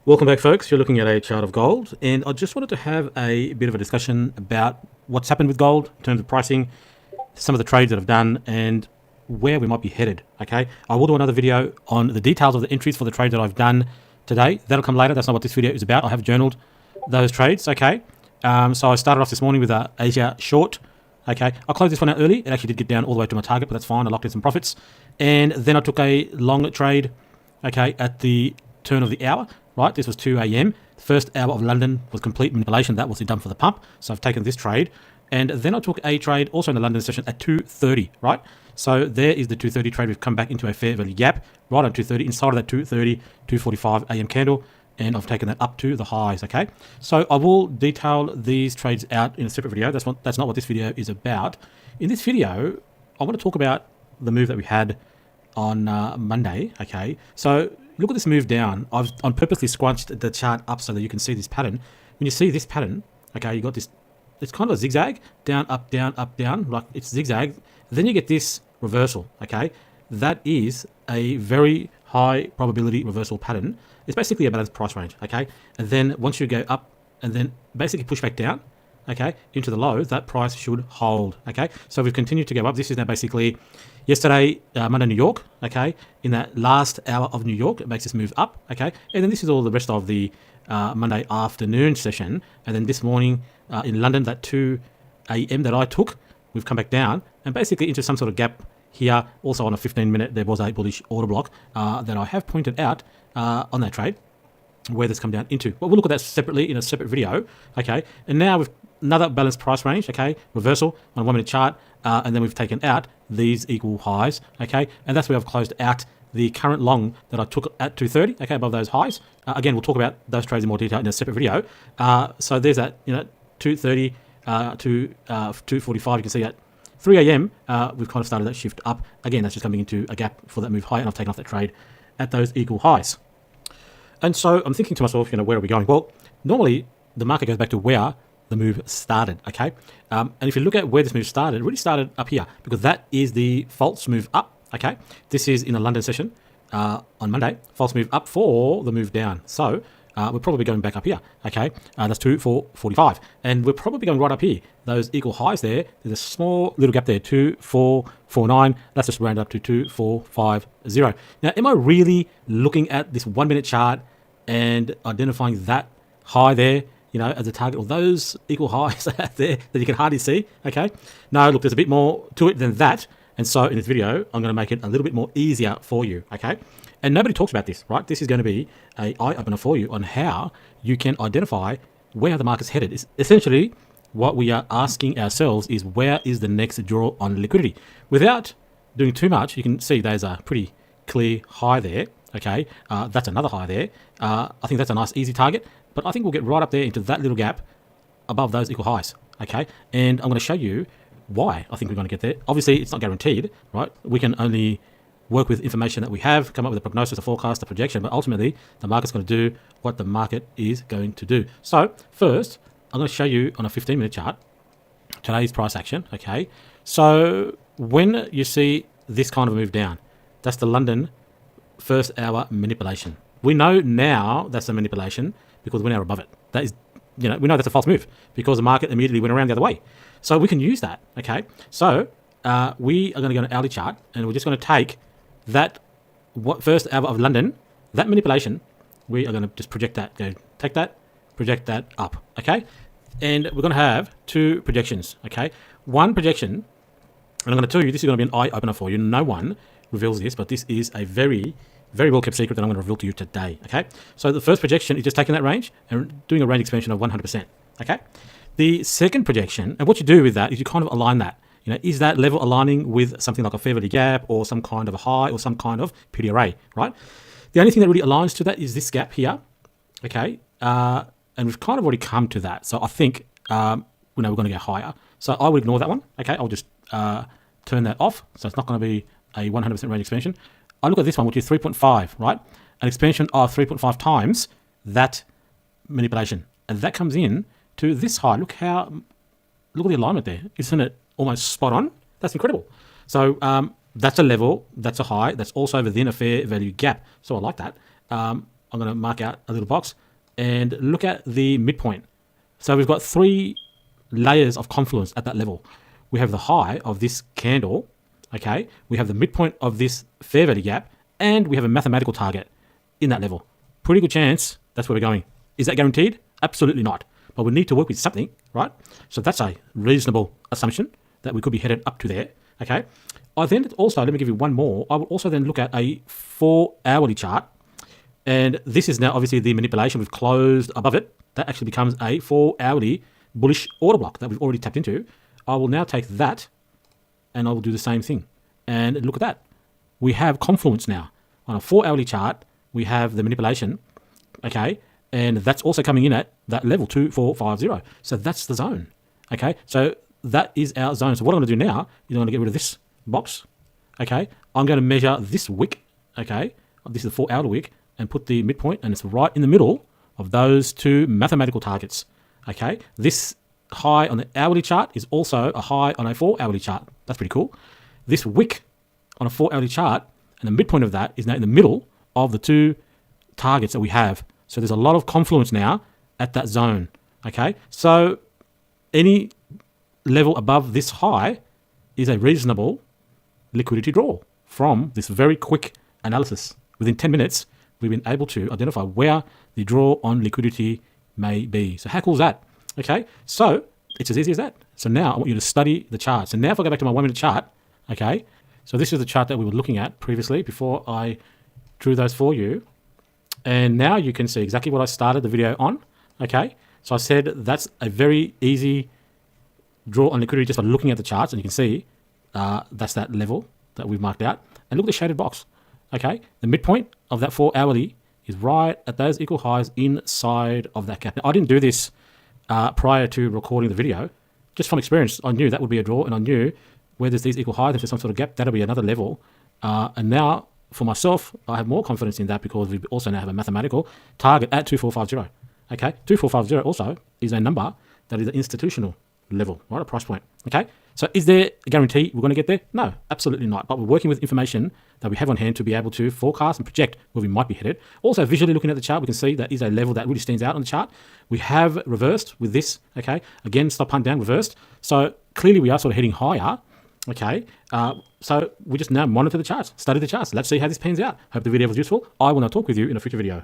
Welcome back, folks. You're looking at a chart of gold, and I just wanted to have a bit of a discussion about what's happened with gold in terms of pricing, some of the trades that I've done, and where we might be headed. Okay, I will do another video on the details of the entries for the trade that I've done today. That'll come later. That's not what this video is about. I have journaled those trades. Okay, so I started off this morning with a Asia short. Okay, I closed this one out early. It actually did get down all the way to my target, but that's fine. I locked in some profits, and then I took a long trade. Okay, at the turn of the hour. Right, this was 2 a.m. The first hour of London was complete manipulation. That was done for the pump. So I've taken this trade. And then I took a trade also in the London session at 2:30, right? So there is the 2:30 trade. We've come back into a fair value gap right on 2:30, inside of that 2:30, 2:45 a.m. candle. And I've taken that up to the highs, okay? So I will detail these trades out in a separate video. That's not what this video is about. In this video, I want to talk about the move that we had on Monday, okay? So look at this move down. I've purposely scrunched the chart up so that you can see this pattern. When you see this pattern, okay, you got this, it's kind of a zigzag, down, up, down, like it's zigzag. Then you get this reversal, okay? That is a very high probability reversal pattern. It's basically a balanced price range, okay? And then once you go up and then basically push back down, okay, into the lows, that price should hold, okay? So we've continued to go up. This is now basically yesterday, Monday, New York, okay? In that last hour of New York, it makes this move up, okay? And then this is all the rest of the Monday afternoon session. And then this morning in London, that 2 a.m. that I took, we've come back down and basically into some sort of gap here. Also on a 15-minute, there was a bullish order block that I have pointed out on that trade, where this come down into. Well, we'll look at that separately in a separate video, okay? And now we've another balanced price range, okay? Reversal on a 1 minute chart, and then we've taken out these equal highs, okay? And that's where I've closed out the current long that I took at 2:30, okay, above those highs. Again, we'll talk about those trades in more detail in a separate video. So there's that, 2:30 to 2:45. You can see at 3 a.m. We've kind of started that shift up. Again, that's just coming into a gap for that move high, and I've taken off that trade at those equal highs. And so I'm thinking to myself, where are we going? Well, normally the market goes back to where the move started, okay? And if you look at where this move started, it really started up here because that is the false move up, okay? This is in a London session on Monday, false move up for the move down. So we're probably going back up here, okay? That's 2,445. And we're probably going right up here. Those equal highs there, there's a small little gap there, 2,449. Let's just round up to 2,450. Now, am I really looking at this 1 minute chart and identifying that high there, as a target, or those equal highs out there that you can hardly see, okay? No, look, there's a bit more to it than that. And so in this video, I'm going to make it a little bit more easier for you, okay? And nobody talks about this, right? This is going to be an eye-opener for you on how you can identify where the market's headed. It's essentially what we are asking ourselves is where is the next draw on liquidity? Without doing too much, you can see there's a pretty clear high there, okay? That's another high there. I think that's a nice easy target. But I think we'll get right up there into that little gap above those equal highs, okay? And I'm going to show you why I think we're going to get there. Obviously, it's not guaranteed, right? We can only work with information that we have, come up with a prognosis, a forecast, a projection, but ultimately, the market's going to do what the market is going to do. So, first, I'm going to show you on a 15-minute chart today's price action, okay? So, when you see this kind of move down, that's the London first hour manipulation. We know now that's a manipulation because we're now above it. That is, we know that's a false move because the market immediately went around the other way. So we can use that, okay? So we are going to go on an hourly chart and we're just going to take that first hour of London, that manipulation, we are going to just project that, take that, project that up, okay? And we're going to have two projections, okay? One projection, and I'm going to tell you, this is going to be an eye-opener for you. No one reveals this, but this is a very well kept secret that I'm going to reveal to you today, okay? So the first projection is just taking that range and doing a range expansion of 100%, okay? The second projection, and what you do with that is you kind of align that. Is that level aligning with something like a fair value gap or some kind of a high or some kind of PDRA, right? The only thing that really aligns to that is this gap here, okay? And we've kind of already come to that. So I think, we're going to go higher. So I would ignore that one, okay? I'll just turn that off. So it's not going to be a 100% range expansion. I look at this one, which is 3.5, right? An expansion of 3.5 times that manipulation. And that comes in to this high. Look at the alignment there. Isn't it almost spot on? That's incredible. So that's a level, that's a high, that's also within a fair value gap. So I like that. I'm going to mark out a little box and look at the midpoint. So we've got 3 layers of confluence at that level. We have the high of this candle, okay? We have the midpoint of this fair value gap, and we have a mathematical target in that level. Pretty good chance that's where we're going. Is that guaranteed? Absolutely not. But we need to work with something, right? So that's a reasonable assumption that we could be headed up to there, okay? I then also, let me give you one more. I will also then look at a 4-hourly chart. And this is now obviously the manipulation. We've closed above it. That actually becomes a 4-hourly bullish order block that we've already tapped into. I will now take that and I will do the same thing. And look at that. We have confluence now. On a 4-hourly chart, we have the manipulation, okay? And that's also coming in at that level, 2450. So that's the zone, okay? So that is our zone. So what I'm going to do now is I'm going to get rid of this box, okay? I'm going to measure this wick, okay? This is the 4-hourly wick, and put the midpoint, and it's right in the middle of those 2 mathematical targets, okay? This high on the hourly chart is also a high on a 4-hourly chart. That's pretty cool. This wick on a 4-hourly chart, and the midpoint of that is now in the middle of the 2 targets that we have. So there's a lot of confluence now at that zone, okay? So any level above this high is a reasonable liquidity draw from this very quick analysis. Within 10 minutes, we've been able to identify where the draw on liquidity may be. So how cool is that? Okay, so it's as easy as that. So now I want you to study the chart. So now if I go back to my 1-minute chart, okay, so this is the chart that we were looking at previously before I drew those for you. And now you can see exactly what I started the video on, okay? So I said that's a very easy draw on liquidity just by looking at the charts, and you can see that's that level that we've marked out. And look at the shaded box, okay? The midpoint of that 4-hourly is right at those equal highs inside of that gap. Now, I didn't do this prior to recording the video. Just from experience, I knew that would be a draw, and I knew where there's these equal highs, if there's some sort of gap, that'll be another level. And now, for myself, I have more confidence in that because we also now have a mathematical target at 2450. Okay, 2450 also is a number that is an institutional level, right? A price point. Okay, so is there a guarantee we're going to get there? No, absolutely not. But we're working with information that we have on hand to be able to forecast and project where we might be headed. Also, visually looking at the chart, we can see that is a level that really stands out on the chart. We have reversed with this. Okay, again, stop hunt down, reversed. So clearly, we are sort of heading higher. Okay, so we just now monitor the charts, study the charts. Let's see how this pans out. Hope the video was useful. I will now talk with you in a future video.